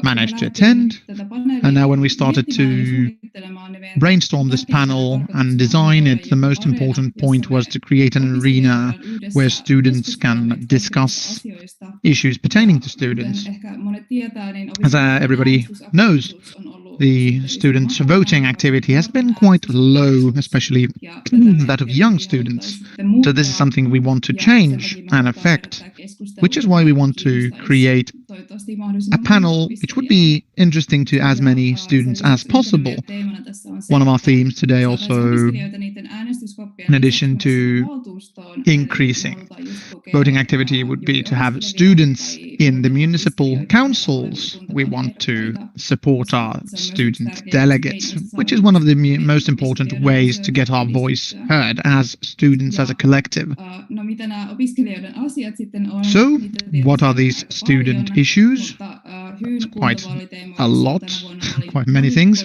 managed to attend. And now when we started to brainstorm this panel and design it, the most important point was to create an arena where students can discuss issues pertaining to students. As everybody knows, the student voting activity has been quite low, especially that of young students. So this is something we want to change and affect, which is why we want to create a panel which would be interesting to as many students as possible. One of our themes today also, in addition to increasing voting activity, would be to have students in the municipal councils. We want to support our student delegates, which is one of the most important ways to get our voice heard as students, as a collective. So, what are these student issues? It's quite a lot, quite many things.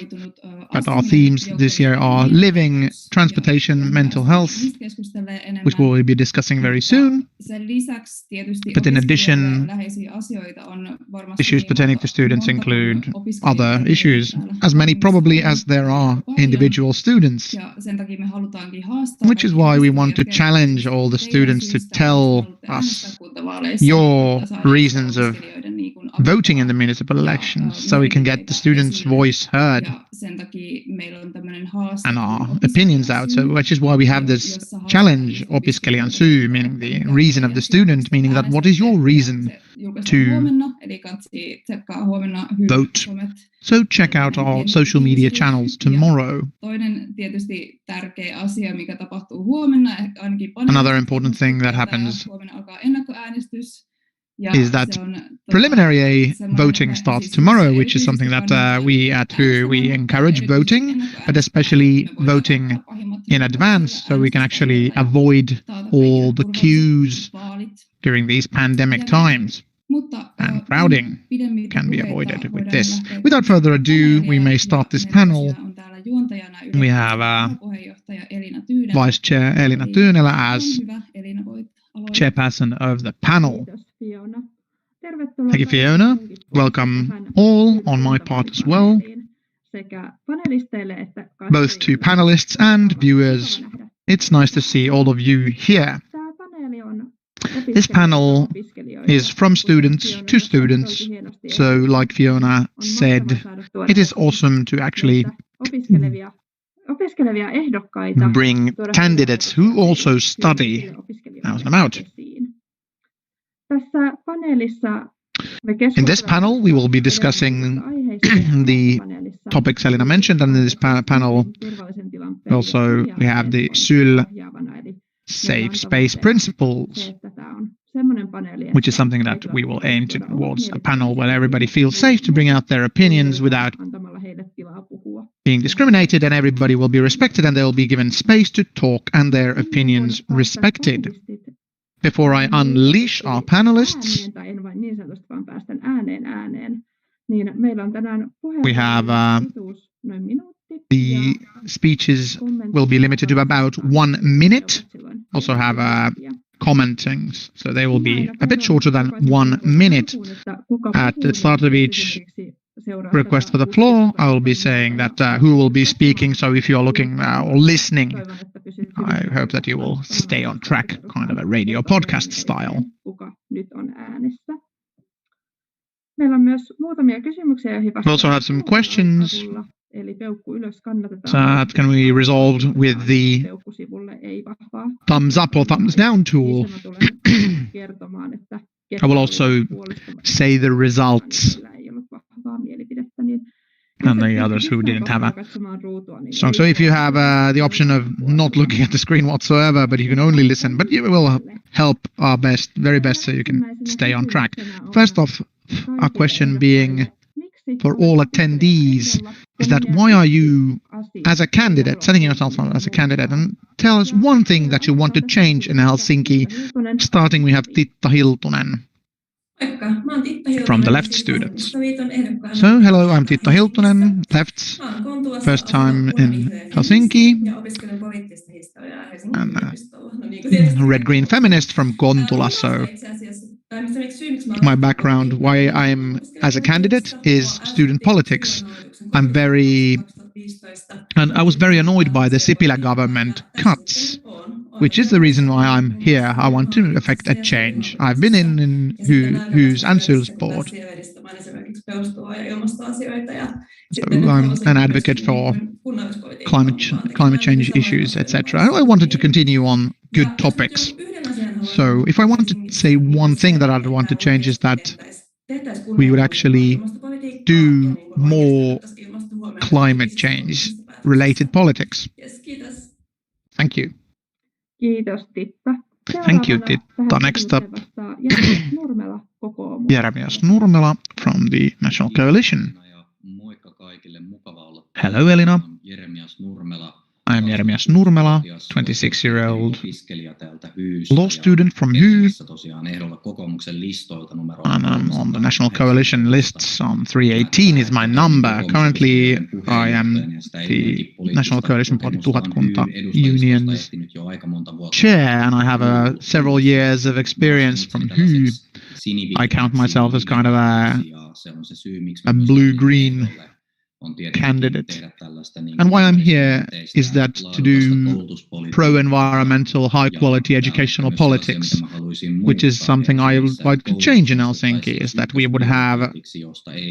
But our themes this year are living, transportation, mental health, which we'll be discussing very soon. But in addition, issues pertaining to students include other issues, as many probably as there are individual students, which is why we want to challenge all the students to tell us your reasons of voting in the municipal elections, so we can get the students' voice heard and our opinions out. So, which is why we have this challenge, opiskelijan syy, meaning the reason of the student, meaning that what is your reason to vote? So check out our social media channels tomorrow. Another important thing that happens is that preliminary voting starts tomorrow, which is something that we at HYYY encourage voting, but especially voting in advance, so we can actually avoid all the queues during these pandemic times. And crowding can be avoided with this. Without further ado, we may start this panel. We have Vice Chair Elina Tyynelä as chairperson of the panel. Thank you, Fiona. Welcome all on my part as well, both to panelists and viewers. It's nice to see all of you here. This panel is from students to students, so like Fiona said, it is awesome to actually bring candidates who also study out and about. In this panel, we will be discussing the topics Elina mentioned, and in this panel also we have the SYL safe space principles, which is something that we will aim towards a panel where everybody feels safe to bring out their opinions without being discriminated, and everybody will be respected and they will be given space to talk and their opinions respected. Before I unleash our panelists, we have the speeches will be limited to about 1 minute. Also have commentings, so they will be a bit shorter than 1 minute. At the start of each request for the floor, I will be saying that who will be speaking, so if you're looking or listening, I hope that you will stay on track, kind of a radio podcast style. We also have some questions that can be resolved with the thumbs up or thumbs down tool. I will also say the results and the others who didn't have a song. So if you have the option of not looking at the screen whatsoever, but you can only listen, but you will help our very best so you can stay on track. First off, our question being for all attendees is that why are you, as a candidate, setting yourself up as a candidate, and tell us one thing that you want to change in Helsinki. Starting, we have Titta Hiltunen from the left students. So, hello, I'm Titta Hiltunen, left, first time in Helsinki, and red-green feminist from Kontula, so My background, why I'm as a candidate, is student politics. And I was very annoyed by the Sipilä government cuts, which is the reason why I'm here. I want to effect a change. I've been in HYYs and board. So I'm an advocate for climate change issues, etc. I wanted to continue on good topics. So if I want to say one thing that I'd want to change is that we would actually do more climate change related politics. Thank you. Thank you, Titta. Next up, Jeremias Nurmela from the National Coalition. Hello, Elina. I am Jeremias Nurmela, 26-year-old law student from HYY, and I'm on the National Coalition lists. 318 is my number. Currently, I am the National Coalition Party Tuhatkunta Union's chair, and I have several years of experience from HYY. I count myself as kind of a blue-green candidate. And why I'm here is that to do pro-environmental, high-quality educational politics, which is something I would like to change in Helsinki, is that we would have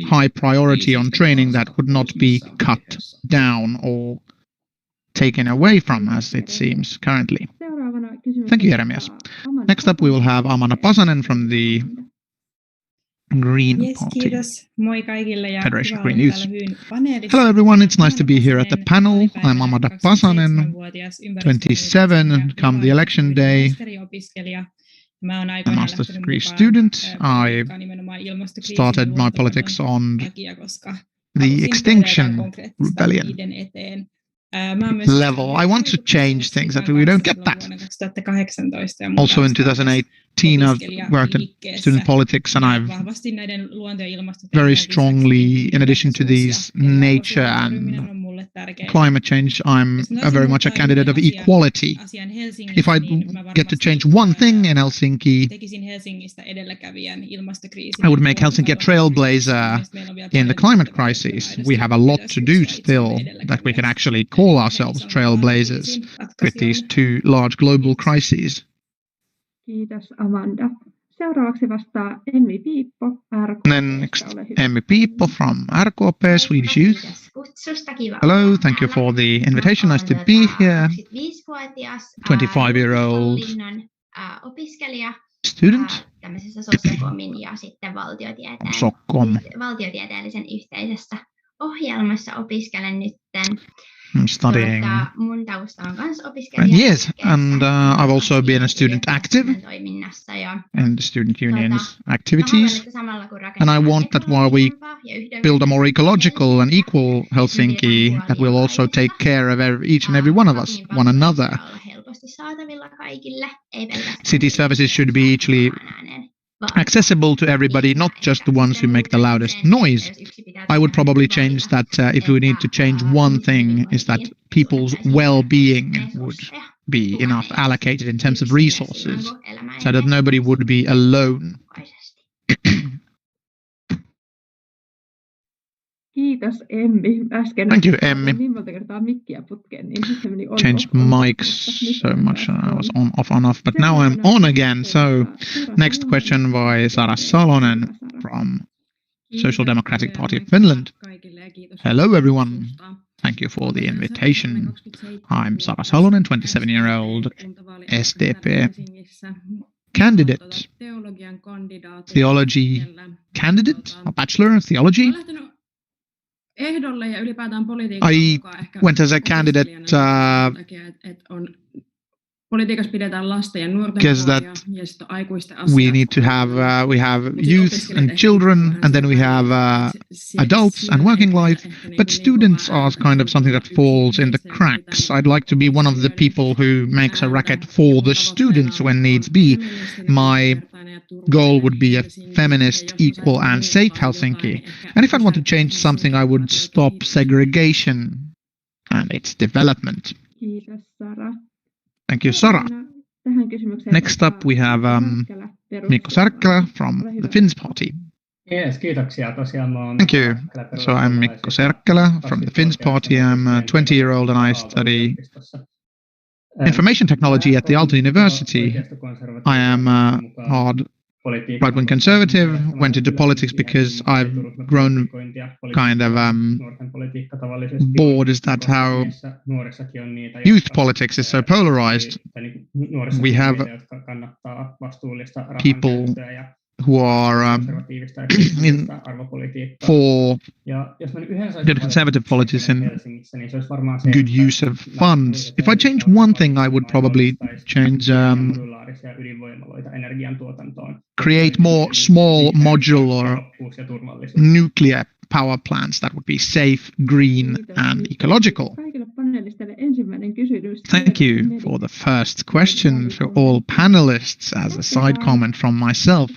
high priority on training that would not be cut down or taken away from, as it seems currently. Thank you, Jeremias. Next up, we will have Pasanen from the Green Party, Federation of Green Youth. Hello everyone, it's nice to be here at the panel. I'm Pasanen, 27, come the election day. A master's degree student. I started my politics on the Extinction Rebellion level. I want to change things that we don't get that. Also in 2018 I've worked in student politics, and I've very strongly, in addition to these nature and climate change, I'm very much a candidate of equality. If I get to change one thing in Helsinki, I would make Helsinki a trailblazer in the climate crisis. We have a lot to do still that we can actually call ourselves trailblazers with these two large global crises. Kiitos, Amanda. Seuraavaksi vastaa Emmi Piippo, RKP. Next, Emmi Piippo from RKP, Swedish Youth. Hello, thank you for the invitation. Nice to be here. 25-year-old student. Valtiotieteellisen ohjelmassa opiskelen nytten. I'm studying. Yes, and I've also been a student active in the student union's activities. And I want that while we build a more ecological and equal Helsinki, that we'll also take care of each and every one of us, one another. City services should be equally accessible to everybody, not just the ones who make the loudest noise. I would probably change that if we need to change one thing, is that people's well-being would be enough allocated in terms of resources, so that nobody would be alone. Kiitos, Emmi. Thank you, Emmi. Changed mics so much. I was on off, but now I'm on again. So, next question by Sara Salonen from Social Democratic Party of Finland. Hello, everyone. Thank you for the invitation. I'm Sara Salonen, 27-year-old SDP candidate, theology candidate, a bachelor of theology. I went as a candidate because that we need to have we have youth and children, and then we have adults and working life, but students are kind of something that falls in the cracks. I'd like to be one of the people who makes a racket for the students when needs be. My goal would be a feminist, equal and safe Helsinki. And if I want to change something, I would stop segregation and its development. Thank you, Sara. Next up, we have Mikko Särkkälä from the Finns party. Yes, kiitoksia. Tosiaan mä oon Thank you. So I'm Mikko Särkkälä from the Finns party. I'm a 20-year-old and I study information technology at the Aalto University. I am a hard right-wing conservative, went into politics because I've grown kind of bored is that how youth politics is so polarized. We have people who are for good conservative politics and good use of funds. If I change one thing, I would probably change create more small modular nuclear power plants that would be safe, green and ecological. Thank you for the first question for all panelists as a side comment from myself.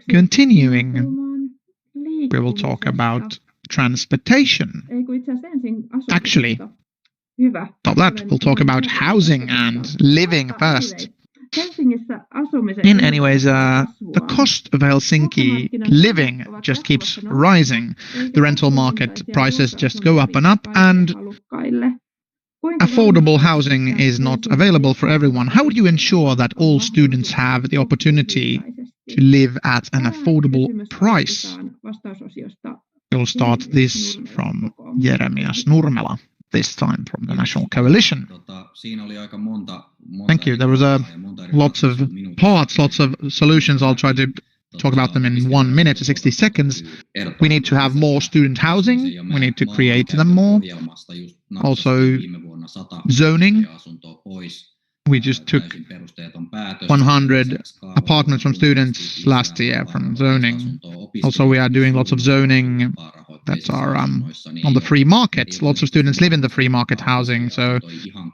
Continuing, we will talk about transportation. Actually, stop that. We'll talk about housing and living first. In any ways, the cost of Helsinki living just keeps rising. The rental market prices just go up and affordable housing is not available for everyone. How would you ensure that all students have the opportunity to live at an affordable price? We'll start this from Jeremias Nurmela, this time from the National Coalition. Thank you. There was lots of parts, lots of solutions. I'll try to talk about them in 1 minute to 60 seconds. We need to have more student housing. We need to create them more. Also, zoning. We just took 100 apartments from students last year from zoning. Also, we are doing lots of zoning that are on the free market. Lots of students live in the free market housing, so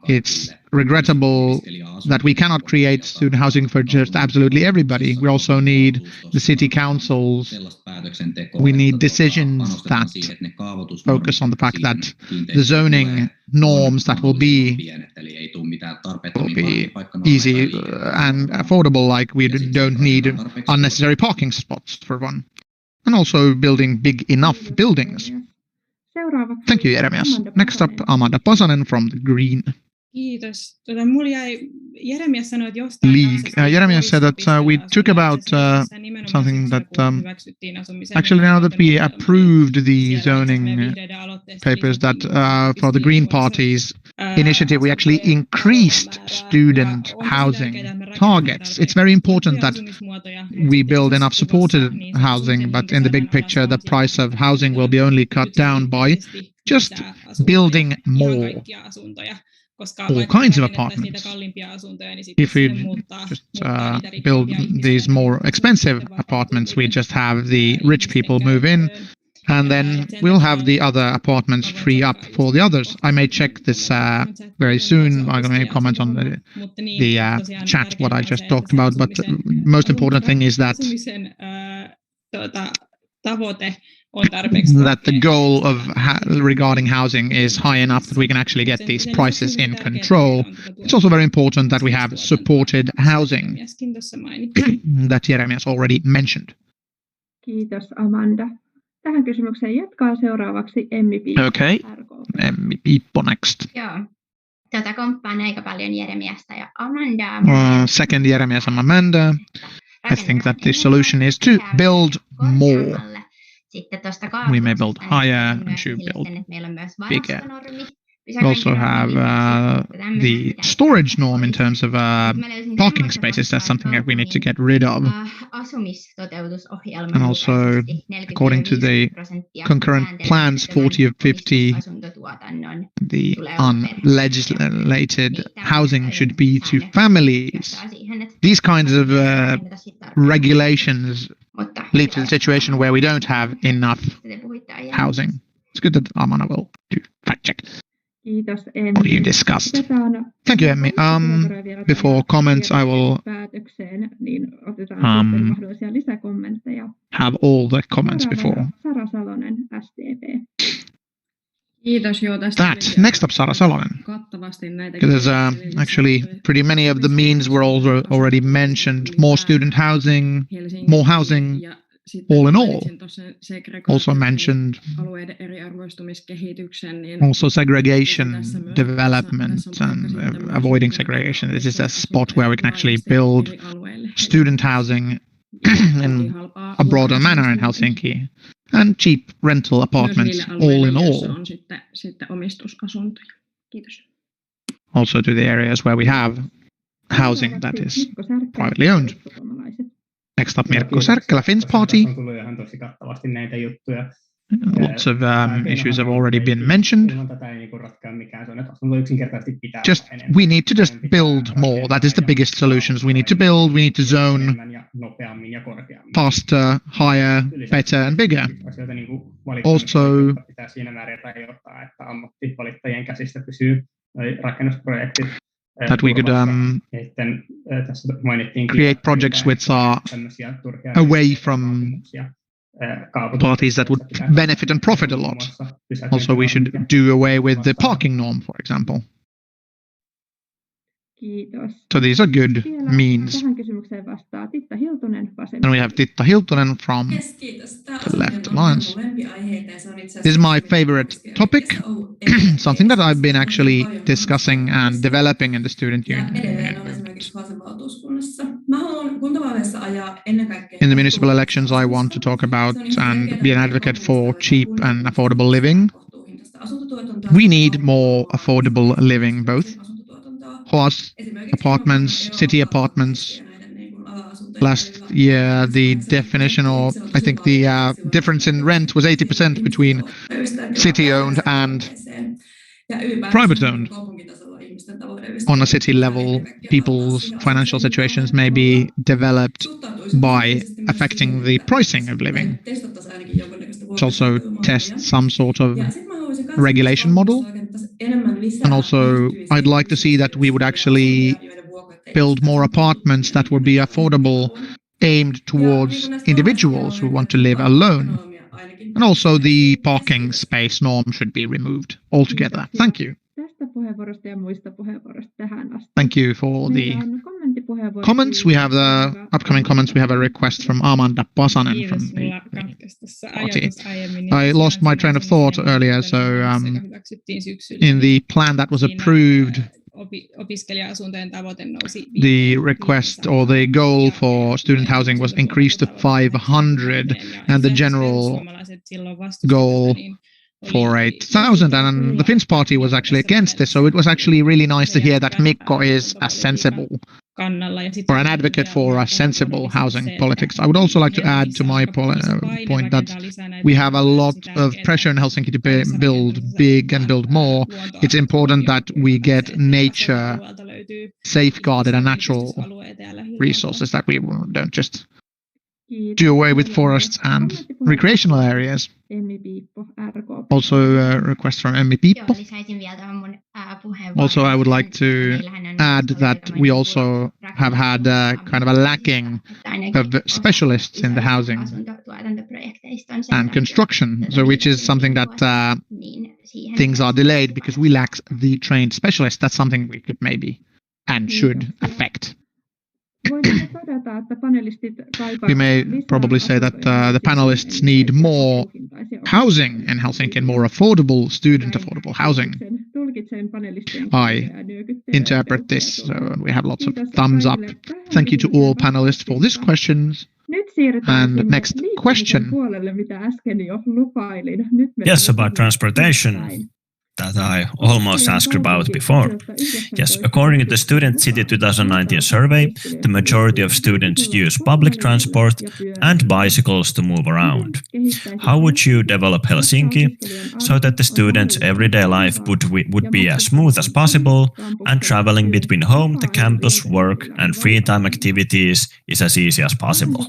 it's regrettable that we cannot create student housing for just absolutely everybody. We also need the city councils. We need decisions that focus on the fact that the zoning norms that will be easy and affordable, like we don't need unnecessary parking spots for one. And also building big enough buildings. Thank you, Jeremias. Next up, Amanda Pasanen from the Green Kiitos. Mulla jäi Jeremias sanoi, että League. Jeremias said that we took about something that actually now that we approved the zoning papers that for the Green Party's initiative, we actually increased student housing targets. It's very important that we build enough supported housing, but in the big picture, the price of housing will be only cut down by just building more. All kinds of apartments. If we just build these more expensive apartments, we just have the rich people move in, and then we'll have the other apartments free up for the others. I may check this very soon. I'm going to comment on the chat what I just talked about, but the most important thing is that the goal of regarding housing is high enough that we can actually get these prices in control. It's also very important that we have supported housing that Jeremias already mentioned. Kiitos, Amanda. Tähän kysymykseen jatkaa seuraavaksi Emmi Piippo. Okay, Emmi Piippo next. Joo. Komppaan aika paljon Jeremiasta ja Amandaa. Second Jeremias and Amanda. I think that the solution is to build more. We may build higher and should build bigger. We also have the storage norm in terms of parking spaces. That's something that we need to get rid of. And also, according to the concurrent plans, 40 of 50, the unlegislated housing should be to families. These kinds of regulations lead to the situation where we don't have enough housing. It's good that Amana will do fact check. What you discussed. Thank you, Emmi. Before comments, I will have all the comments before. That. Next up, Sara Salonen. There's actually pretty many of the means were already mentioned. More student housing, more housing, all in all. Also mentioned also segregation, development, and avoiding segregation. This is a spot where we can actually build student housing in a broader manner in Helsinki. And cheap rental apartments, all in all. Also to the areas where we have housing that is privately owned. Next up, Mirko Särkkälä, Finns Party. Lots of issues have already been mentioned. Just we need to just build more. That is the biggest solutions. We need to build, we need to zone faster, higher, better and bigger. Also that we could create projects which are away from parties that would benefit and profit a lot. Also, we should do away with the parking norm, for example. So these are good means. And we have Titta Hiltunen from the Left Alliance. This is my favorite topic, something that I've been actually discussing and developing in the student union. In the municipal elections, I want to talk about and be an advocate for cheap and affordable living. We need more affordable living, both HYYs, apartments, city apartments. Last year, the definition, or I think the difference in rent was 80% between city-owned and private-owned. On a city level, people's financial situations may be developed by affecting the pricing of living. Which also tests some sort of regulation model. And also, I'd like to see that we would actually build more apartments that would be affordable, aimed towards individuals who want to live alone. And also the parking space norm should be removed altogether. Thank you. Thank you for the comments. We have the upcoming comments. We have a request from Amanda Pasanen from the party. I lost my train of thought earlier, so in the plan that was approved, the request or the goal for student housing was increased to 500, and the general goal for 8,000, and the Finns party was actually against this, so it was actually really nice to hear that Mikko is a sensible or an advocate for a sensible housing politics. I would also like to add to my point that we have a lot of pressure in Helsinki to build big and build more. It's important that we get nature safeguarded and natural resources, that we don't just do away with forests and recreational areas. Also a request from Emmi Piippo. Also, I would like to add that we also have had kind of a lacking of specialists in the housing and construction, so which is something that things are delayed because we lack the trained specialists. That's something we could maybe and should affect. We may probably say that the panelists need more housing in Helsinki and more affordable, student-affordable housing. I interpret this, so we have lots of thumbs up. Thank you to all panelists for these questions. And next question. Yes, about transportation. That I almost asked about before. Yes, according to the Student City 2019 survey, the majority of students use public transport and bicycles to move around. How would you develop Helsinki so that the students' everyday life would be as smooth as possible and traveling between home, the campus, work and free time activities is as easy as possible?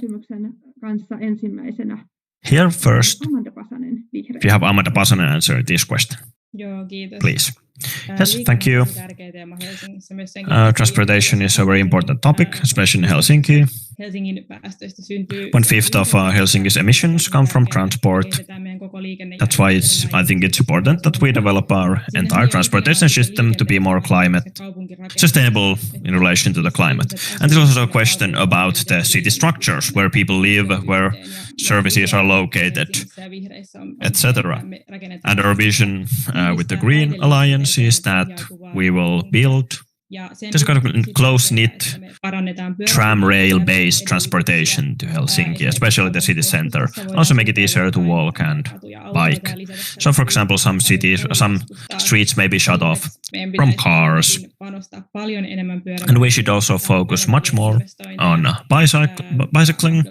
Here first, if you have Amanda Pasanen answer this question. Please. Yes, thank you. Transportation is a very important topic, especially in Helsinki. 1/5 of Helsinki's emissions come from transport. That's why I think it's important that we develop our entire transportation system to be more climate sustainable in relation to the climate. And there's also a question about the city structures, where people live, where services are located, etc. And our vision with the Green Alliance is that we will build this kind of close-knit tram rail-based transportation to Helsinki, especially the city center. Also make it easier to walk and bike. So, for example, some streets may be shut off from cars. And we should also focus much more on bicycling,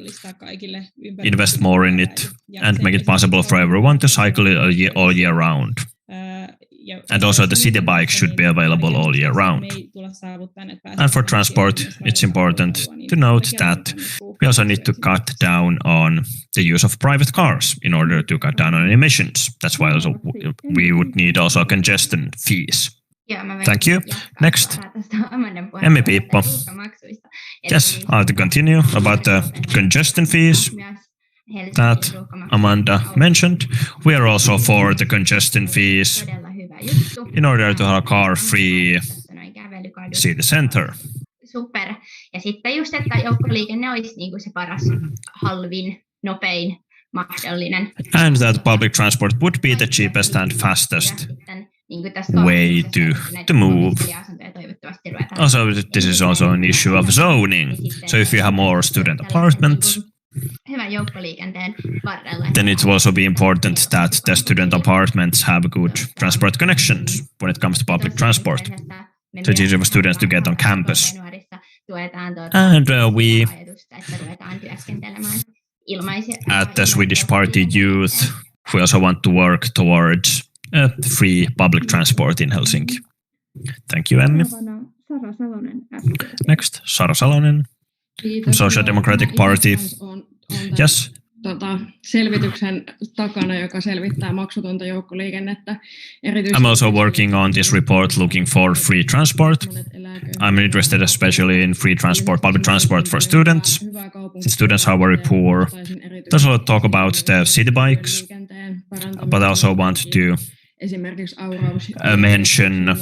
invest more in it, and make it possible for everyone to cycle all year round. And also the city bike should be available all year round. And for transport, it's important to note that we also need to cut down on the use of private cars in order to cut down on emissions. That's why also we would need also congestion fees. Thank you. Next, Emmi Piippo. Yes, I'll continue about the congestion fees that Amanda mentioned. We are also for the congestion fees in order to have a car-free city center. Super. Ja sitten just, että joukkoliikenne olisi niinku se paras, halvin, nopein mahdollinen. And that public transport would be the cheapest and fastest way to move. Also, this is also an issue of zoning. So if you have more student apartments, then it will also be important that the student apartments have good transport connections when it comes to public transport. So it's easier for students to get on campus. And we at the Swedish Party Youth, we also want to work towards free public transport in Helsinki. Thank you, Emmi. Next, Sara Salonen. Social Democratic Party. Yes. Selvityksen takana, joka selvittää maksutonta joukkoliikennettä. I'm also working on this report looking for free transport. I'm interested especially in free transport, public transport for students. Students are very poor. There's a lot of talk about the city bikes, but I also want to mention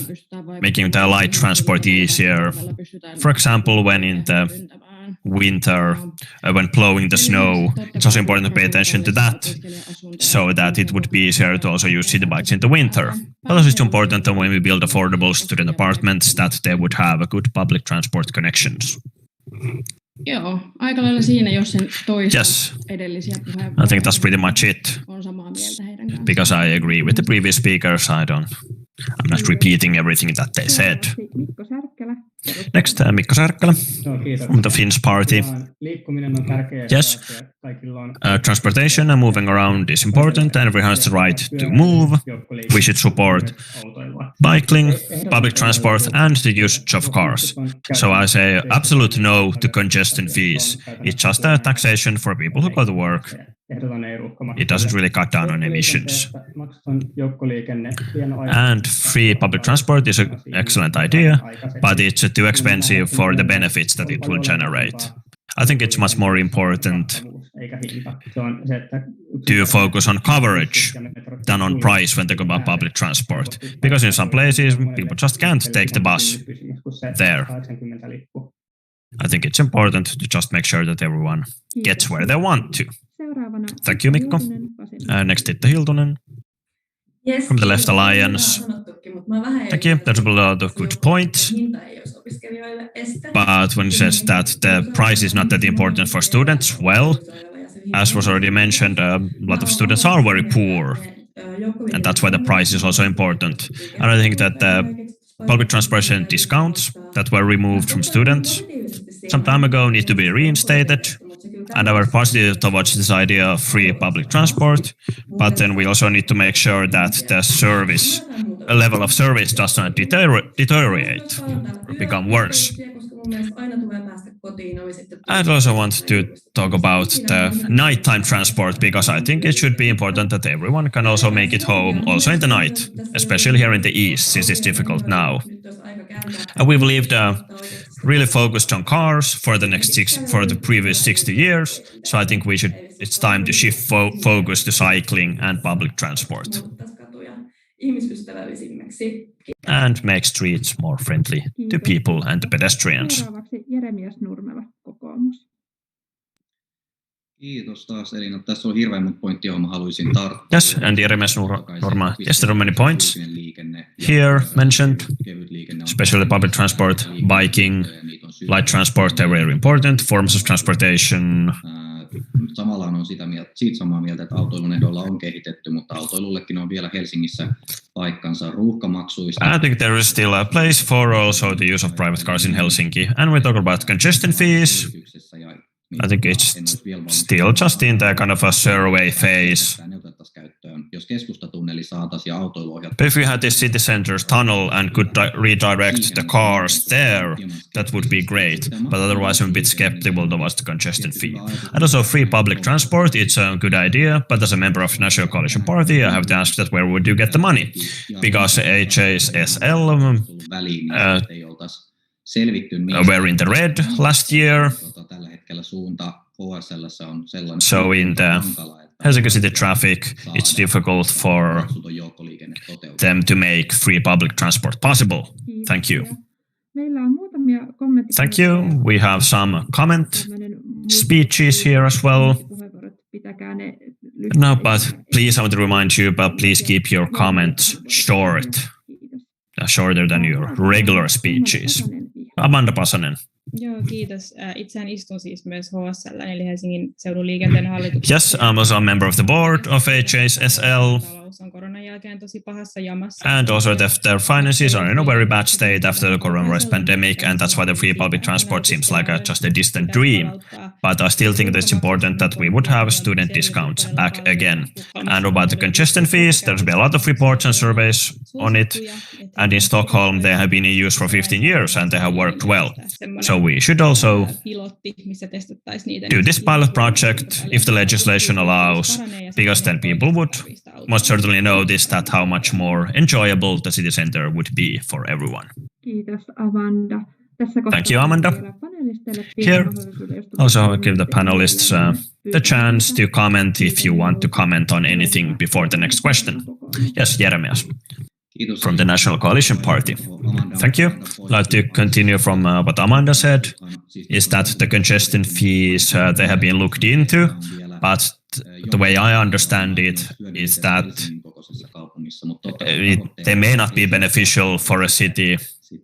making the light transport easier. For example, when in the winter, when plowing the snow, it's also important to pay attention to that, so that it would be easier to also use city bikes in the winter. But also it's important that when we build affordable student apartments, that they would have a good public transport connections. Joo, aika lailla siinä, jos sen yes. I think that's pretty much it. Because I agree with the previous speakers, I'm not repeating everything that they said. Next, Mikko Särkkälä from the Finns Party. Yes, transportation and moving around is important, and everyone has the right to move. We should support biking, public transport, and the usage of cars. So I say absolute no to congestion fees. It's just a taxation for people who go to work. It doesn't really cut down on emissions. And free public transport is an excellent idea, but it's too expensive for the benefits that it will generate. I think it's much more important to focus on coverage than on price when they go about public transport. Because in some places, people just can't take the bus there. I think it's important to just make sure that everyone gets where they want to. Thank you, Mikko. Next, Titta Hiltunen from the Left Alliance. Thank you. There's a lot of good points. But when it says that the price is not that important for students, well, as was already mentioned, a lot of students are very poor. And that's why the price is also important. And I think that the public transportation discounts that were removed from students some time ago need to be reinstated. And I was positive towards this idea of free public transport, but then we also need to make sure that the level of service does not deteriorate or become worse. I'd also want to talk about the nighttime transport because I think it should be important that everyone can also make it home also in the night, especially here in the east since it's difficult now. And we've lived really focused on cars for the previous 60 years, so I think it's time to shift focus to cycling and public transport. And make streets more friendly to people and to pedestrians. Seuraavaksi Jeremias Nurmela, kokoomus. Kiitos taas Elina. Tässä on hirveän monta pointtia, johon mä haluaisin tarttua. Yes, and Jeremias Nurma. Yes, there are many points here mentioned, especially public transport, biking, light transport, they're very important forms of transportation. Samalla on siitä samaa mieltä, että autoilun ehdoilla on kehitetty, mutta autoilullekin on vielä Helsingissä paikkansa ruuhkamaksuista. I think there is still a place for also the use of private cars in Helsinki. And we talk about congestion fees. I think it's still just in the kind of a survey phase. But if we had this city center's tunnel and could redirect the cars there, that would be great. But otherwise, I'm a bit skeptical towards the congestion fee. And also free public transport, it's a good idea. But as a member of the National Coalition Party, I have to ask that where would you get the money? Because HYYs were in the red last year. So in the Helsinki City traffic, it's difficult for them to make free public transport possible. Thank you. Thank you. We have some comment speeches here as well. No, but please, I want to remind you, but please keep your comments shorter than your regular speeches. Amanda Pasanen. Joo, kiitos. Itseään istun siis myös HSL, eli Helsingin seudun liikenteen hallituksessa. Yes, I'm also a member of the board of HYSL. Talous on koronan jälkeen tosi pahassa jamassa. And also their finances are in a very bad state after the coronavirus pandemic, and that's why the free public transport seems like just a distant dream. But I still think that it's important that we would have student discounts back again. And about the congestion fees, there's been a lot of reports and surveys on it. And in Stockholm, they have been in use for 15 years and they have worked well. So we should also do this pilot project if the legislation allows, because then people would most certainly notice that how much more enjoyable the city center would be for everyone. Thank you, Amanda. Here, also give the panelists the chance to comment if you want to comment on anything before the next question. Yes, Jeremias from the National Coalition Party. Thank you. I'd like to continue from what Amanda said, is that the congestion fees, they have been looked into, but the way I understand it is that they may not be beneficial for a city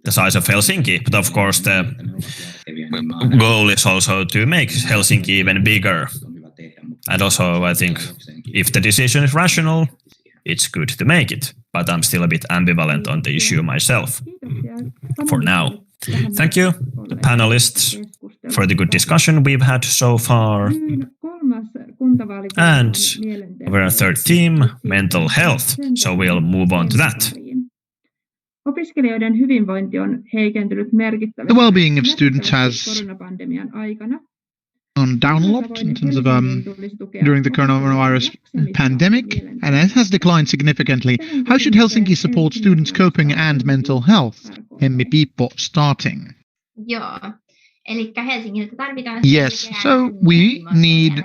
the size of Helsinki, but of course the goal is also to make Helsinki even bigger. And also I think if the decision is rational, it's good to make it, but I'm still a bit ambivalent on the issue myself for now. Thank you, the panelists, for the good discussion we've had so far. And our third theme, mental health. So we'll move on to that. The well-being of students has gone down a lot in terms of during the coronavirus pandemic, and it has declined significantly. How should Helsinki support students' coping and mental health? Emmi Piippo starting. Yes, so we need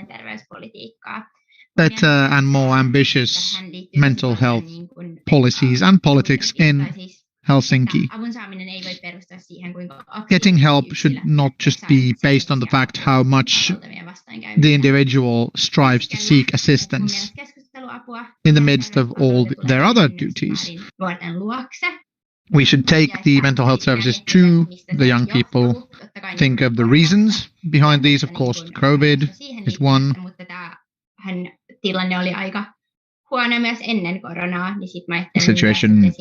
better and more ambitious mental health policies and politics in Helsinki. Getting help should not just be based on the fact how much the individual strives to seek assistance in the midst of all their other duties. We should take the mental health services to the young people, think of the reasons behind these. Of course, COVID is one. The situation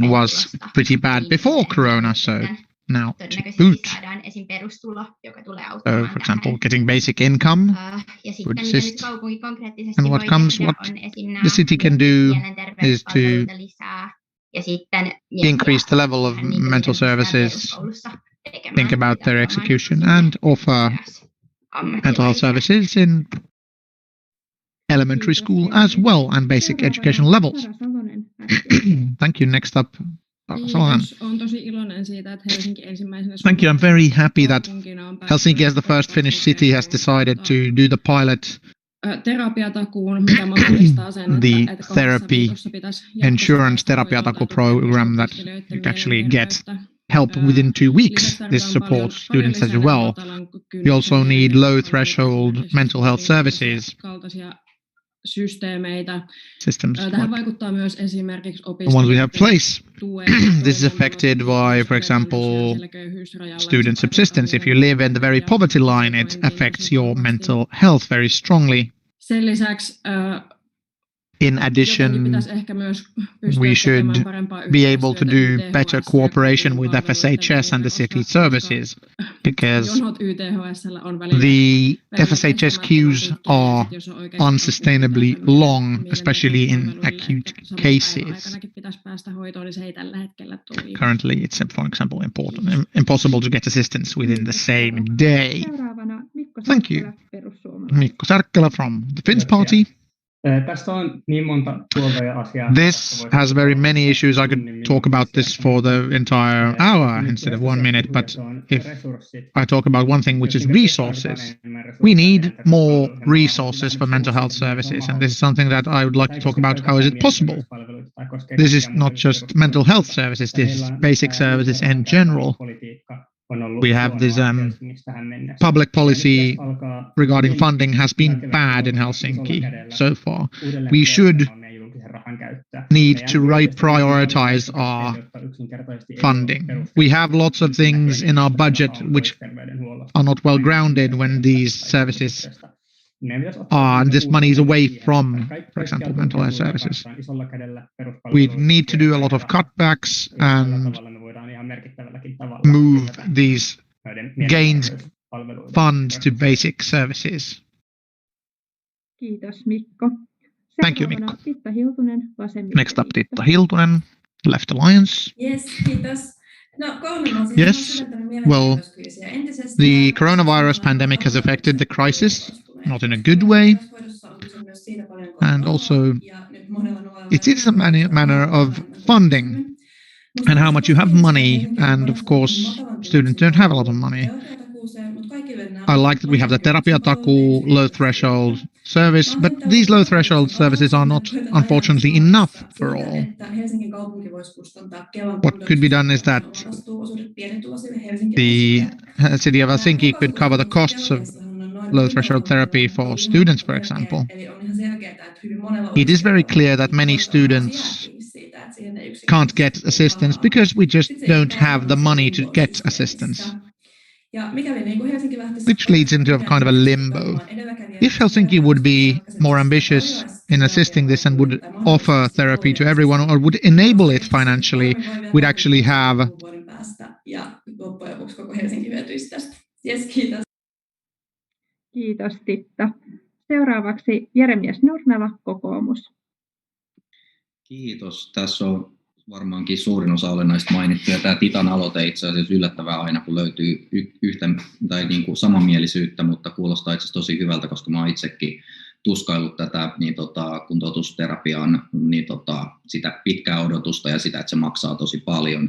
was pretty bad before Corona, so now to boot. So, for example, getting basic income would assist. And what the city can do is to increase the level of mental services think about their execution and offer mental health services in elementary school as well and basic education levels. Thank you. Next up, Kiitos. Olen tosi iloinen siitä, että Helsinki ensimmäisenä. Thank you. I'm very happy that Helsinki, as the first Finnish city, has decided to do the pilot terapiatakuun, mikä mahdollistaa sen, the therapy insurance terapiataku program that you actually get help within 2 weeks. This supports students as well. You also need low threshold mental health services. Systems. Tähän vaikuttaa myös esimerkiksi the ones we have place. This is affected by, for example, student subsistence. If you live in the very poverty line, it affects your mental health very strongly. Sen lisäksi in addition, we should be able to do better cooperation with FSHS and the city services, because the FSHS queues are unsustainably long, especially in acute cases. Currently, it's, for example, impossible to get assistance within the same day. Thank you. Mikko Särkkälä from the Finns Party. This has very many issues. I could talk about this for the entire hour instead of 1 minute, but if I talk about one thing, which is resources, we need more resources for mental health services, and this is something that I would like to talk about. How is it possible? This is not just mental health services, this is basic services in general. We have this public policy regarding funding has been bad in Helsinki so far. We should need to prioritize our funding. We have lots of things in our budget which are not well grounded when these services are, this money is away from, for example, mental health services. We need to do a lot of cutbacks and move these gained funds to basic services. Kiitos, Mikko. Thank you, Mikko. Next up, Titta Hiltunen, Left Alliance. Yes, kiitos. Yes, well, the coronavirus pandemic has affected the crisis, not in a good way, and also it is a manner of funding and how much you have money, and of course students don't have a lot of money. I like that we have the terapiataku low threshold service, but these low threshold services are not, unfortunately, enough for all. What could be done is that the city of Helsinki could cover the costs of low threshold therapy for students, for example. It is very clear that many students can't get assistance because we just don't have the money to get assistance, which leads into a kind of a limbo. If Helsinki would be more ambitious in assisting this and would offer therapy to everyone or would enable it financially, we'd actually have Kiitos, Titta. Seuraavaksi Jeremias Nurmela, kokoomus. Kiitos. Tässä on varmaankin suurin osa olennaista mainittu, ja tämä Titan aloite itse asiassa yllättävää aina, kun löytyy yhtä tai niin kuin samanmielisyyttä, mutta kuulostaa itse asiassa tosi hyvältä, koska mä oon itsekin tuskaillut tätä kuntoutusterapiaan sitä pitkää odotusta ja sitä, että se maksaa tosi paljon.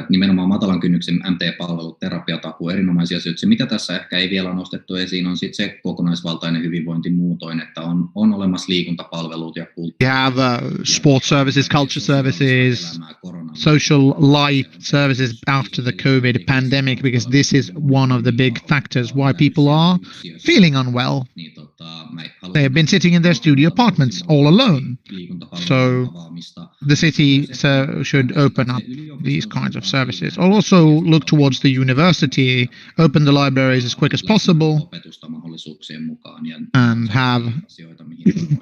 Nimenomaan matalan kynnyksen MT-palvelut, terapiatakuu, erinomaisia asioita. Se, mitä tässä ehkä ei vielä nostettu esiin, on sit se kokonaisvaltainen hyvinvointi muutoin, että on olemassa liikuntapalvelut ja kulttuuri. We have sports services, culture services, social life services after the COVID pandemic, because this is one of the big factors why people are feeling unwell. They have been sitting in their studio apartments all alone. So the city should open up these kinds of services. I'll also look towards the university, open the libraries as quick as possible, and have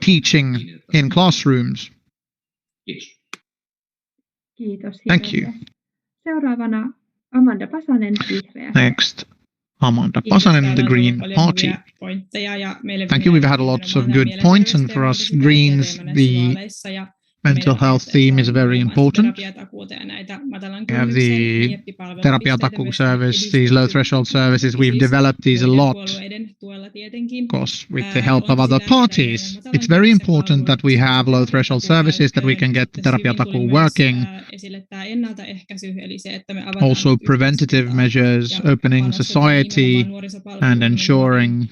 teaching in classrooms. Kiitos. Thank you. Seuraavana Amanda Pasanen, Vihreä. Next, Amanda Pasanen, the Green Party. Thank you. We've had lots of good points, and for us Greens, the mental health theme is very important. We have the terapiatakuu service, these low threshold services. We've developed these a lot, of course, with the help of other parties. It's very important that we have low threshold services, that we can get the terapiatakuu working. Also preventative measures, opening society and ensuring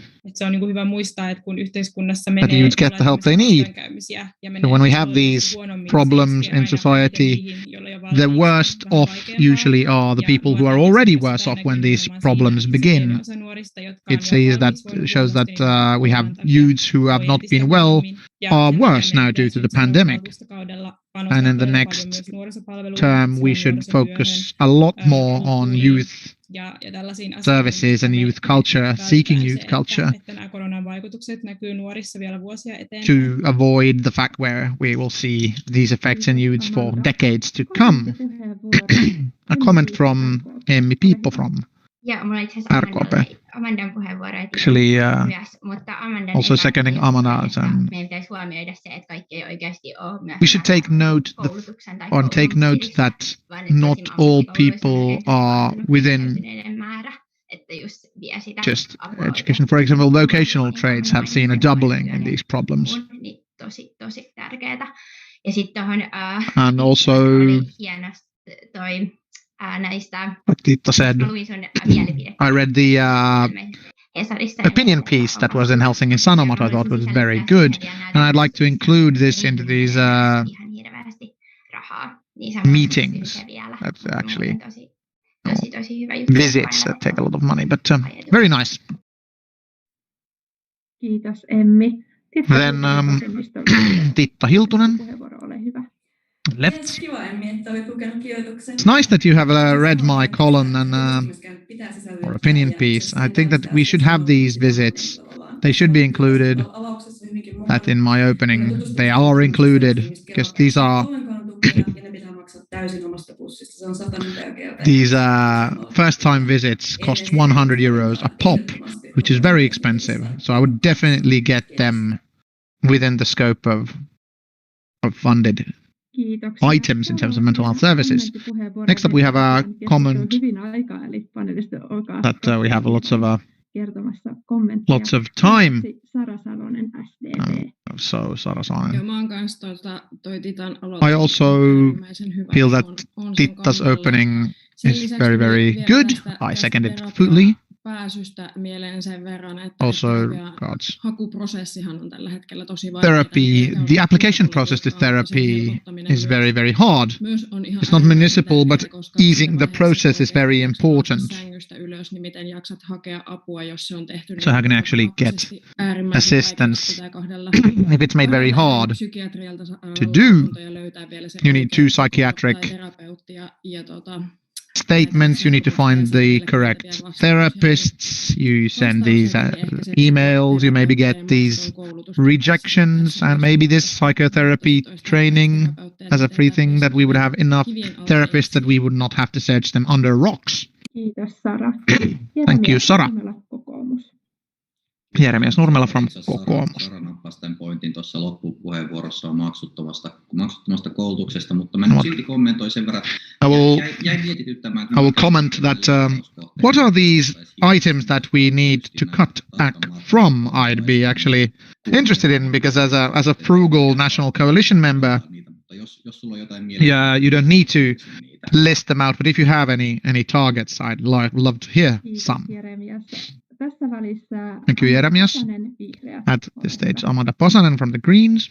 that youths get the help they need. So when we have these problems in society, the worst off usually are the people who are already worse off when these problems begin. It shows that we have youths who have not been well are worse now due to the pandemic. And in the next term, we should focus a lot more on youth services and youth culture, seeking youth culture, to avoid the fact where we will see these effects in youths for decades to come. A comment from Emmi Piippo from RKP. Actually, also seconding Amanda's. We should take note that not all people are within just education. For example, vocational trades have seen a doubling in these problems. And also, like Titta said, I read the opinion piece that was in Helsinki Sanomat. I thought was very good, and I'd like to include this into these meetings. That's actually visits that take a lot of money, but very nice. Kiitos, Emmi. Then Titta Hiltunen left. It's nice that you have read my column and or opinion piece. I think that we should have these visits. They should be included. That in my opening, they are included because these are these first-time visits cost €100 a pop, which is very expensive. So I would definitely get them within the scope of funded items in terms of mental health services. Next up, we have a comment that we have lots of time. So Sara Salonen. I also feel that Titta's opening is very, very good. I second it fully. Also, therapy, the application process to therapy is very, very hard. It's not municipal, but easing the process is very important. So how can you actually get assistance if it's made very hard to do? You need 2 psychiatric statements, you need to find the correct therapists, you send these emails, you maybe get these rejections, and maybe this psychotherapy training as a free thing, that we would have enough therapists that we would not have to search them under rocks. Thank you, Sara. Jeremias Nurmela from Kokoomus. Sara nappasi tämän pointin tuossa loppupuheenvuorossa maksuttomasta koulutuksesta, mutta mä silti kommentoin sen verran, jäi mietityttämään. I will comment that what are these items that we need to cut back from? I'd be actually interested in, because as a frugal National Coalition member, yeah, you don't need to list them out, but if you have any targets, I'd love to hear some. Thank you, Jeremias. At this stage, Amanda Pasanen from the Greens.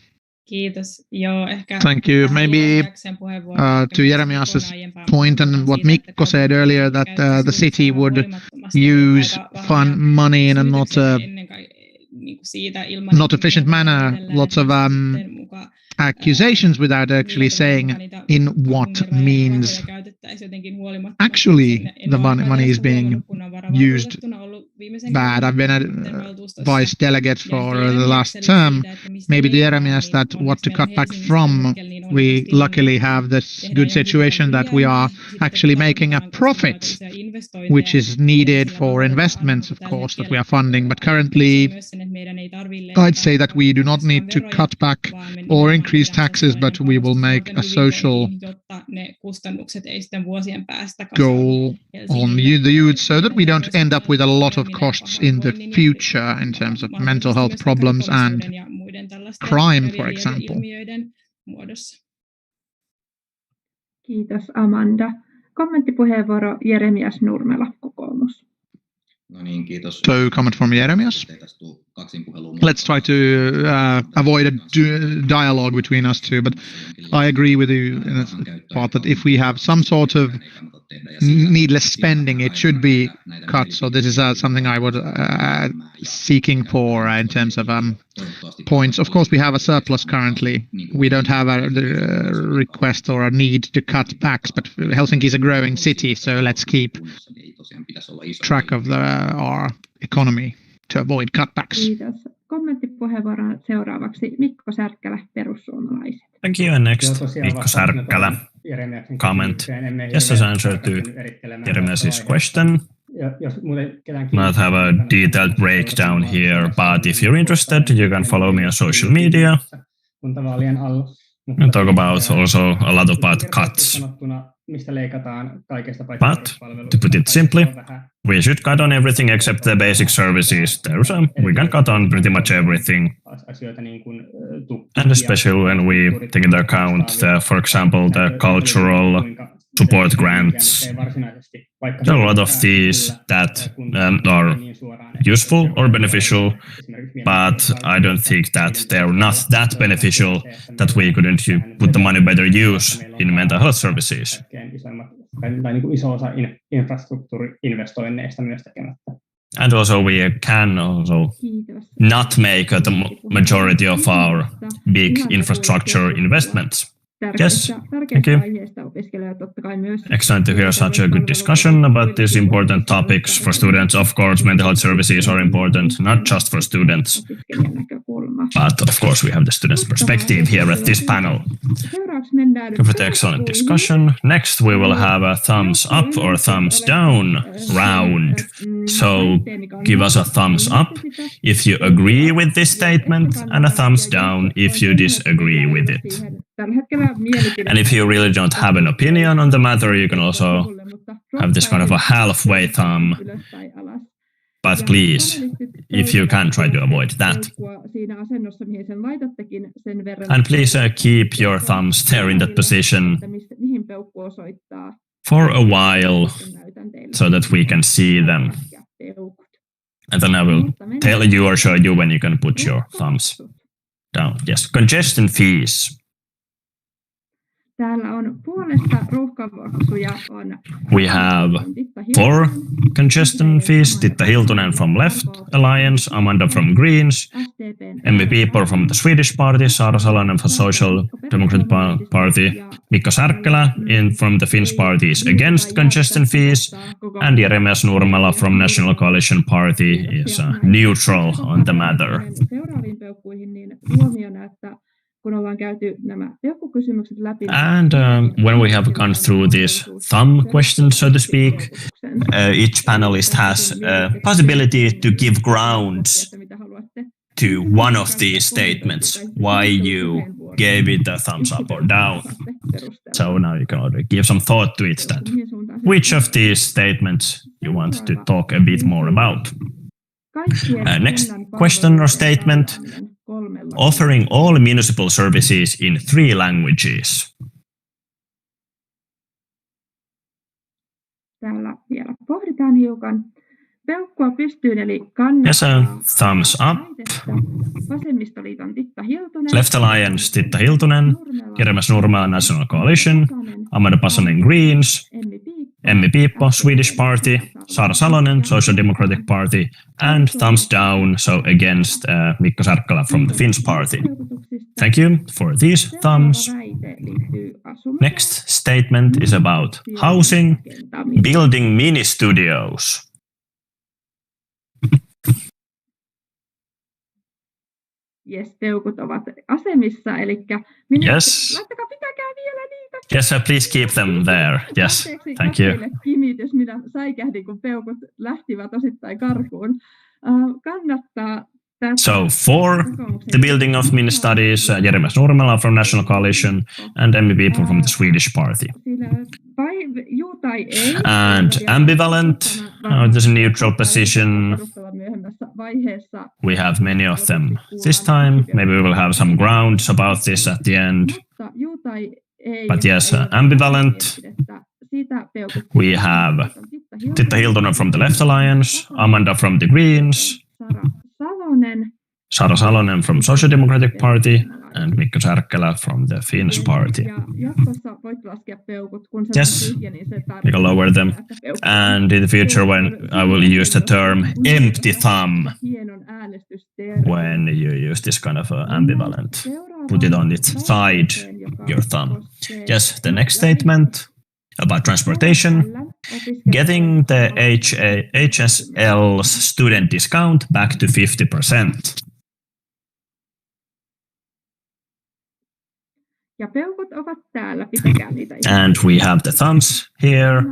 Thank you. Maybe to Jeremias's point and what Mikko said earlier, that the city would use fund money in a not efficient manner. Lots of accusations without actually saying in what means actually the money is being used bad. I've been a vice delegate for the last term. Maybe the Jeremias that what to cut back from we luckily have this good situation that we are actually making a profit, which is needed for investments, of course, that we are funding. But currently, I'd say that we do not need to cut back or increase taxes, but we will make a social goal on the youth so that we don't end up with a lot of costs in the future in terms of mental health problems and crime, for example. Kiitos Amanda. Kommenttipuheenvuoro Jeremias Nurmela, kokoomus. No niin, kiitos. So, comment from Jeremias. Let's try to avoid a dialogue between us two, but I agree with you in the part that if we have some sort of needless spending, it should be cut. So this is something I would seeking for in terms of points. Of course, we have a surplus currently. We don't have a request or a need to cut backs, but Helsinki is a growing city, so let's keep track of our economy to avoid cutbacks. Kiitos. Kommenttipuheenvuoro seuraavaksi Mikko Särkkälä, perussuomalaiset. Thank you. And next, Mikko Särkkälä. Comment. Yes, as answer to Jeremias' question. Not have a detailed breakdown here, but if you're interested, you can follow me on social media and talk about also a lot about cuts. But to put it simply, we should cut on everything except the basic services. We can cut on pretty much everything. And especially when we take into account, for example, the cultural support grants. There are a lot of these that are useful or beneficial, but I don't think that they're not that beneficial that we couldn't put the money better use in mental health services. And also we can also not make the majority of our big infrastructure investments. Yes, thank you. Excellent to hear such a good discussion about these important topics for students. Of course, mental health services are important, not just for students, but of course we have the students' perspective here at this panel. Thank you for the excellent discussion. Next, we will have a thumbs up or thumbs down round. So give us a thumbs up if you agree with this statement and a thumbs down if you disagree with it. And if you really don't have an opinion on the matter, you can also have this kind of a halfway thumb. But please, if you can, try to avoid that. And please keep your thumbs there in that position for a while so that we can see them. And then I will tell you or show you when you can put your thumbs down. Yes, congestion fees. We have 4 congestion fees. Titta Hiltunen from Left Alliance, Amanda from Greens, Emmi Piippo from the Swedish Party, Saara Salonen from Social Democratic Party, Mikko Särkkälä from the Finnish Party is against congestion fees, and Jeremias Nurmela from National Coalition Party is neutral on the matter. And when we have gone through these thumb questions, so to speak, each panelist has a possibility to give grounds to one of these statements, why you gave it a thumbs up or down. So now you can already give some thought to it, that which of these statements you want to talk a bit more about. Next question or statement. Offering all municipal services in 3 languages. Täällä vielä pohditaan hiukan. Peukkua pystyyn eli Yes, thumbs up. Vasemmistoliiton Titta Hiltunen. Left Alliance Titta Hiltunen. Jeremias Nurmela National Coalition. Amanda Pasanen Greens. Emmi Piippo Swedish Party. Saara Salonen Social Democratic Party. And thumbs down, so against Mikko Särkkälä from the Finnish Party. Thank you for these thumbs. Next statement is about housing, building mini studios. Yes, peukut ovat asemissa, eli yes. laittakaa pitää Yes, please keep them there. Yes, thank you. Kimitys, minä säikähdin, kun peukut lähtivät osittain karkuun. Kannattaa. So for the building of mini studies, Jeremias Nurmela from National Coalition and people from the Swedish party. And ambivalent, there's a neutral position. We have many of them this time. Maybe we will have some grounds about this at the end. But yes, ambivalent. We have Titta Hiltonen from the Left Alliance, Amanda from the Greens, Sara Salonen from Social Democratic Party, and Mikko Särkkälä from the Finns party. Yes, you can lower them. And in the future, when I will use the term empty thumb, when you use this kind of ambivalent, put it on its side, your thumb. Yes, the next statement about transportation, getting the HSL's student discount back to 50%. And we have the thumbs here.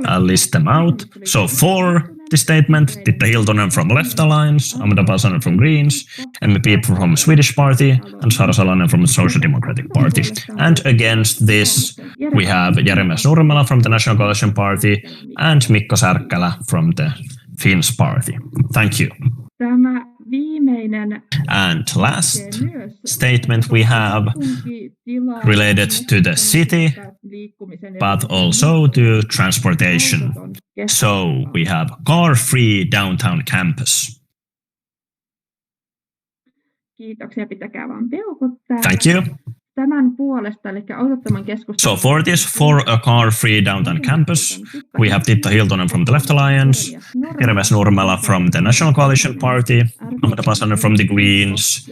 I'll list them out. So for the statement, Titta Hiltonen from Left Alliance, Amanda Pasanen from Greens, people from Swedish Party, and Sara Salonen from the Social Democratic Party. And against this, we have Jeremias Nurmela from the National Coalition Party and Mikko Särkkälä from the Finns Party. Thank you. And last statement we have related to the city, but also to transportation. So we have car-free downtown campus. Thank you. So for this, for a car-free downtown campus, we have Titta Hiltonen from the Left Alliance, Jeremias Nurmela from the National Coalition Party, Amanda Pasanen from the Greens,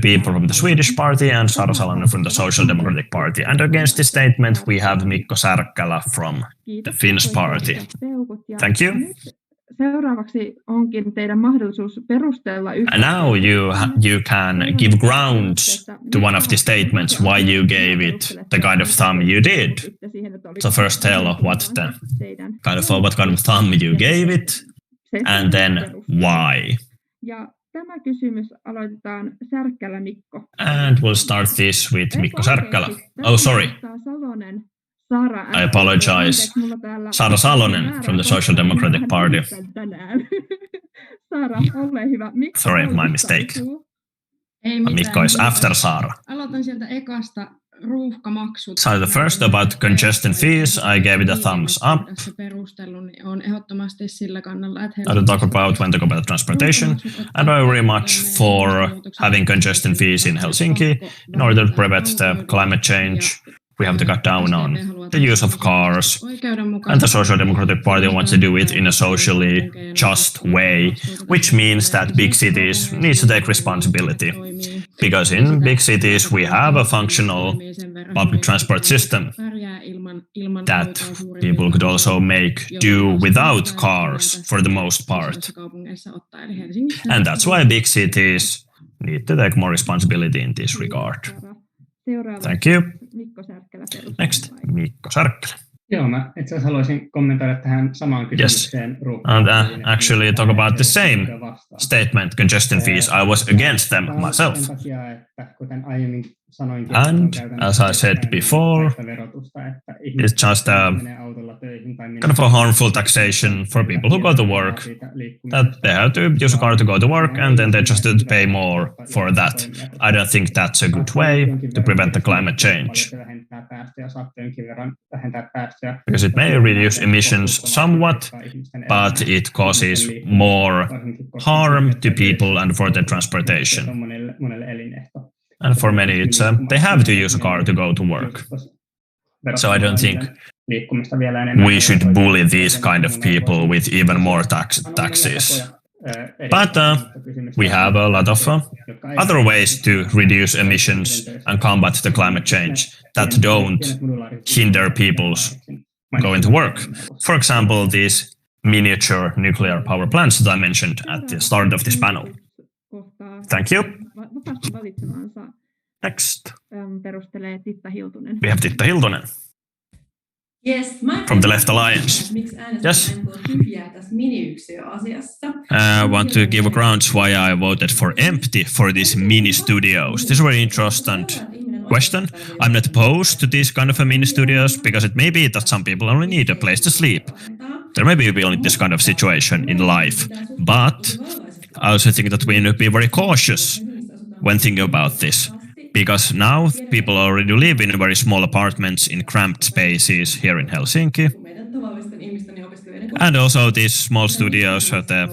people from the Swedish Party, and Sara Salonen from the Social Democratic Party. And against this statement, we have Mikko Särkkälä from the Finns Party. Thank you. Seuraavaksi onkin teidän mahdollisuus perustella and now you can give grounds to one of the statements why you gave it the kind of thumb you did. So first tell what kind of thumb you gave it, and then why. Ja tämä kysymys aloitetaan Särkkälä Mikko. And we'll start this with Mikko Särkkälä. Oh, sorry. I apologize. Sara Salonen from the Social Democratic Party. Sorry, my mistake. Mikko is after Sara. Aloitan sieltä ekasta ruuhkamaksut. So the first about congestion fees, I gave it a thumbs up. On ehdottomasti sillä kannalla, että I don't talk about when to go about transportation, and I'm very much for having congestion fees in Helsinki in order to prevent the climate change. We have to cut down on the use of cars, and the Social Democratic Party wants to do it in a socially just way, which means that big cities need to take responsibility. Because in big cities we have a functional public transport system that people could also make do without cars for the most part. And that's why big cities need to take more responsibility in this regard. Thank you. Next, Mikko Särkkälä. Joo, mä itse asiassa haluaisin kommentoida tähän samaan kysymykseen. Yes, and actually talk about the same statement, congestion fees. I was against them myself. And as I said before, it's just a kind of a harmful taxation for people who go to work, that they have to use a car to go to work and then they just have to pay more for that. I don't think that's a good way to prevent the climate change. Because it may reduce emissions somewhat, but it causes more harm to people and for the transportation. And for many, it's they have to use a car to go to work. So I don't think we should bully these kind of people with even more taxes. But we have a lot of other ways to reduce emissions and combat the climate change that don't hinder people's going to work. For example, these miniature nuclear power plants that I mentioned at the start of this panel. Thank you. Next, perustelee Titta Hiltunen. we have Titta Hiltunen. Yes, from the Left Alliance. Yes. I want to give grounds why I voted for empty for these mini studios. This is a very interesting question. I'm not opposed to these kind of mini studios because it may be that some people only need a place to sleep. There may be only this kind of situation in life. But I also think that we need to be very cautious when thinking about this. Because now people already live in very small apartments in cramped spaces here in Helsinki. And also these small studios, the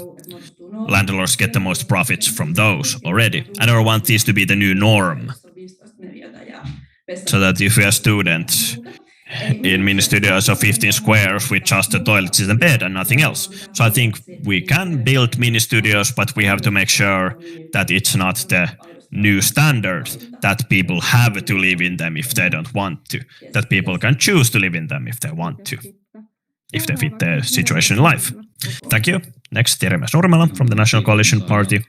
landlords get the most profits from those already. I don't want this to be the new norm. So that if we are students in mini studios of 15 squares with just a toilet and bed and nothing else. So I think we can build mini studios, but we have to make sure that it's not the new standard that people have to live in them if they don't want to, that people can choose to live in them if they want to, if they fit their situation in life. Thank you. Next, Jeremias Nurmela from the National Coalition Party.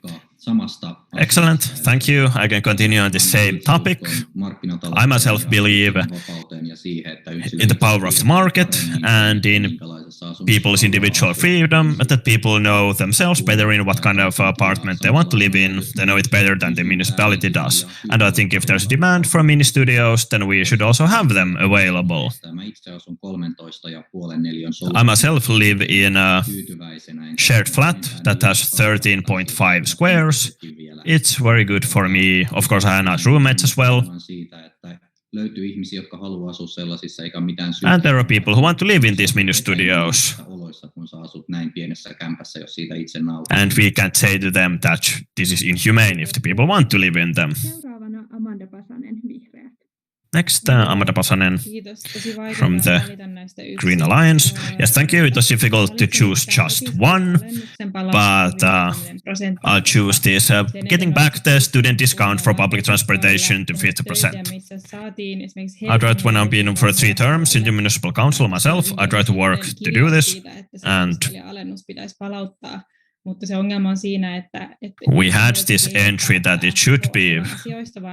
Excellent. Thank you. I can continue on the same topic. I myself believe in the power of the market and in people's individual freedom, that people know themselves better in what kind of apartment they want to live in. They know it better than the municipality does. And I think if there's demand for mini studios, then we should also have them available. I myself live in a shared flat that has 13.5 squares. It's very good for me. Of course, I have nice roommates as well. And there are people who want to live in these mini studios. And we can't say to them that this is inhumane if the people want to live in them. Next, Amanda Pasanen from the Green Alliance. Yes, thank you. It was difficult to choose just one, but I'll choose this. Getting back the student discount for public transportation to 50%. I tried when I've been for 3 terms in the Municipal Council myself. I tried to work to do this, and we had this entry that it should be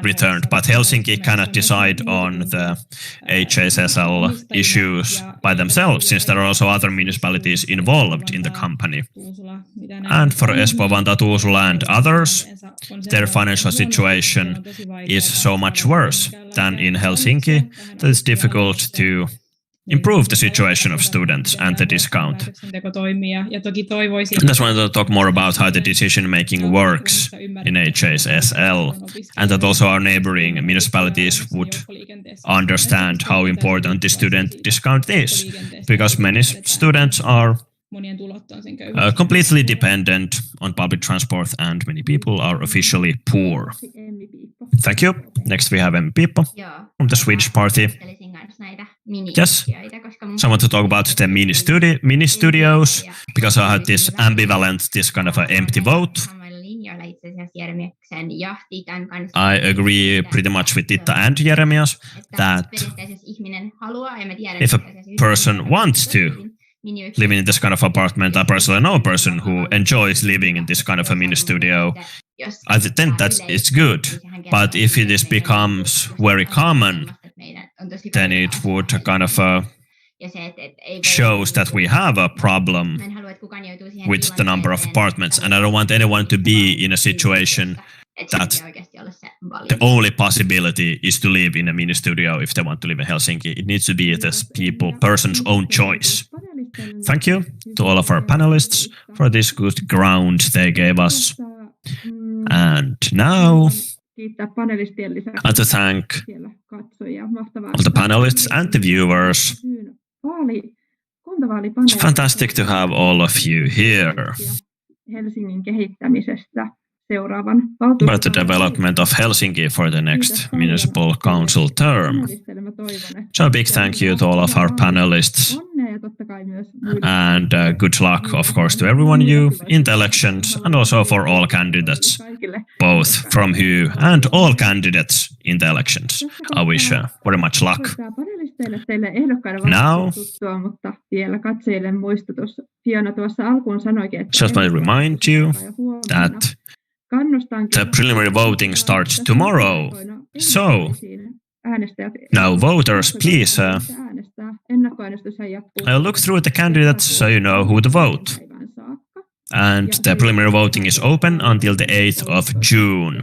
returned, but Helsinki cannot decide on the HSSL issues by themselves, since there are also other municipalities involved in the company. And for Espoo, Vantaa, Tuusula and others, their financial situation is so much worse than in Helsinki that it's difficult to improve the situation of students and the discount. I just wanted to talk more about how the decision-making works in HSSL, and that also our neighboring municipalities would understand how important the student discount is, because many students are completely dependent on public transport and many people are officially poor. Thank you. Next we have Pippo from the Swedish party. Yes, so I want to talk about the mini studios, because I had this ambivalent, this kind of an empty vote. I agree pretty much with Titta and Jeremias that if a person wants to live in this kind of apartment, I personally know a person who enjoys living in this kind of a mini studio. I think that it's good, but if this becomes very common, then it would kind of shows that we have a problem with the number of apartments, and I don't want anyone to be in a situation that the only possibility is to live in a mini studio if they want to live in Helsinki. It needs to be this person's own choice. Thank you to all of our panelists for this good ground they gave us. And now I want to thank all the panelists and the viewers. It's fantastic to have all of you here. About the development of Helsinki for the next municipal council term. So a big thank you to all of our panelists, and good luck, of course, to everyone you in the elections, and also for all candidates, both from who and all candidates in the elections. I wish very much luck. Now, just want to remind you that The preliminary voting starts tomorrow. So, now voters, please look through the candidates so you know who to vote. And the preliminary voting is open until the 8th of June.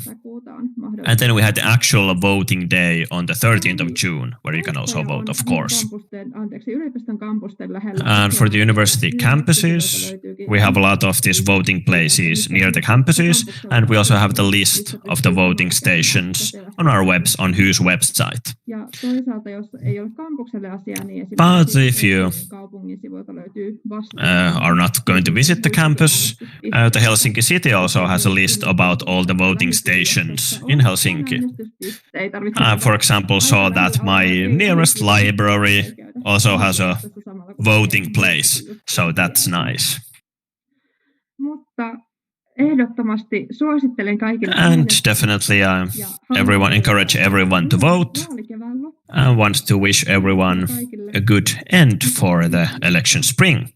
And then we had the actual voting day on the 13th of June, where you can also vote, of course. And for the university campuses, we have a lot of these voting places near the campuses, and we also have the list of the voting stations on our on HYY's website. But if you are not going to visit the campus, the Helsinki City also has a list about all the voting stations in Helsinki. For example, saw that my nearest library also has a voting place, so that's nice. And definitely encourage everyone to vote. I want to wish everyone a good end for the election spring.